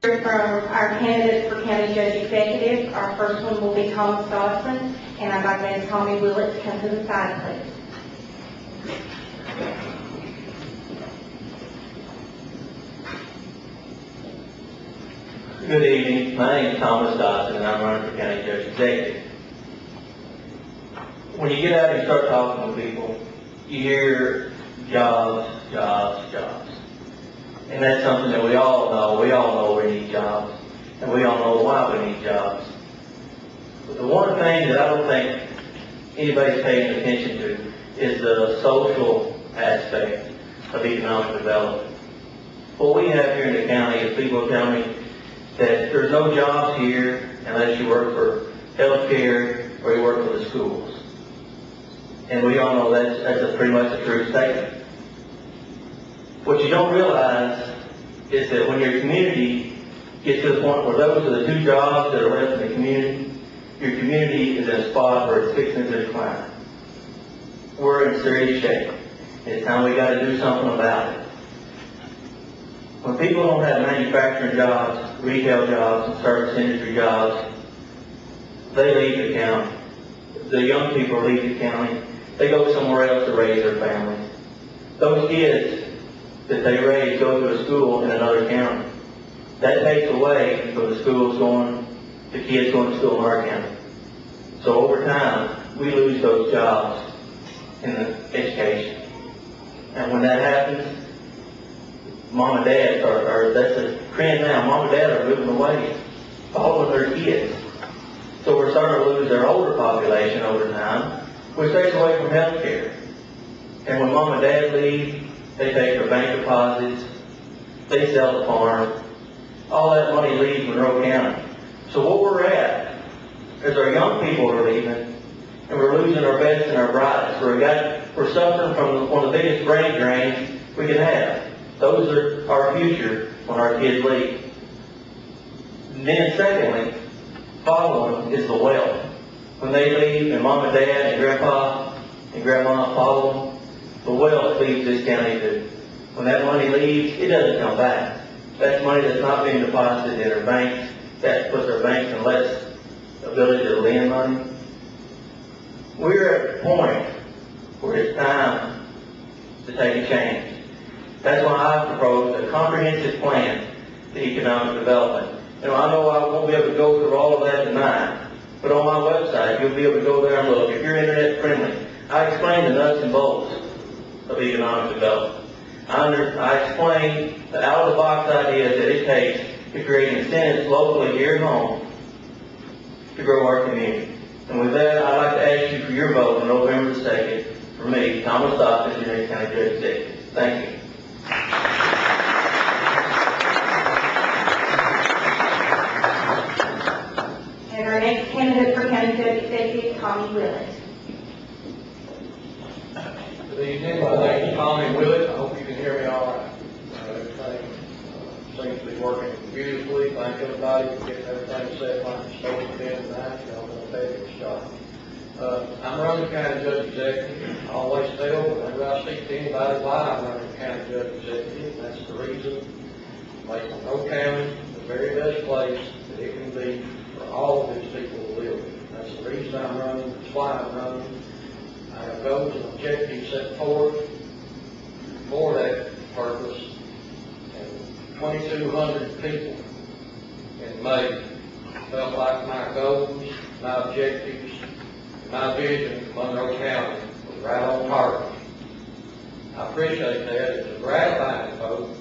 From our candidates for County Judge Executive, our first one will be Thomas Dodson, and I'd like to ask Tommy Willett to come to the side, please. Good evening. My name is Thomas Dodson, and I'm running for County Judge Executive. When you get out and start talking to people, you hear jobs, jobs, jobs. And that's something that we all know. We all know we need jobs, and we all know why we need jobs. But the one thing that I don't think anybody's paying attention to is the social aspect of economic development. What we have here in the county is people tell me that there's no jobs here unless you work for health care or you work for the schools. And we all know that's pretty much a true statement. What you don't realize is that when your community gets to the point where those are the two jobs that are left in the community, your community is in a spot where it's fixing to decline. We're in serious shape. It's time we got to do something about it. When people don't have manufacturing jobs, retail jobs, and service industry jobs, they leave the county. The young people leave the county. They go somewhere else to raise their families. Those kids that they raise go to a school in another county. That takes away from the kids going to school in our county. So over time, we lose those jobs in the education. And when that happens, mom and dad that's a trend now. Mom and dad are moving away, following their kids. So we're starting to lose their older population over time, which takes away from health care. And when mom and dad leave, they take their bank deposits, they sell the farm, all that money leaves Monroe County. So what we're at is our young people are leaving, and we're losing our best and our brightest. We're suffering from one of the biggest brain drains we can have. Those are our future when our kids leave. And then secondly, following is the wealth. When they leave and mom and dad and grandpa and grandma follow them, the wealth leaves this county too. When that money leaves, it doesn't come back. That's money that's not being deposited in our banks. That puts our banks in less ability to lend money. We're at the point where it's time to take a change. That's why I proposed a comprehensive plan to economic development. And I know I won't be able to go through all of that tonight, but on my website, you'll be able to go there and look. If you're internet friendly, I explain the nuts and bolts of economic development. I explain the out-of-the-box ideas that it takes to create incentives locally here at home to grow our community. And with that, I'd like to ask you for your vote on November the 2nd for me, Thomas Dodson, County Judge Executive. Thank you. And our next candidate for County Judge Executive, Tommy Willett. Good evening. My name is Tommy Willett. I hope you can hear me all right. Everything seems to be working beautifully. Thank everybody for getting everything set like it's supposed to be tonight. Y'all done a fabulous job. I'm running County Judge Executive. I always tell whenever I speak to anybody why I'm running County Judge Executive. That's the reason. Make Monroe County the very best place that it can be for all of these people to live in. That's the reason I'm running. That's why I'm running. I have goals and objectives set forth for that purpose. And 2,200 people in May felt like my goals, my objectives, my vision for Monroe County was right on target. I appreciate that. It's a gratifying vote,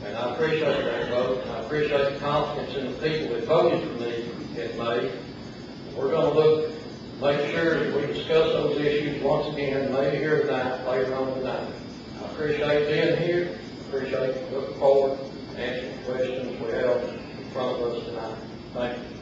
and I appreciate that vote, and I appreciate the confidence in the people that voted for me in May. We're going to make sure that we discuss those issues once again, maybe here tonight, later on tonight. I appreciate being here. I appreciate looking forward to answering questions we have in front of us tonight. Thank you.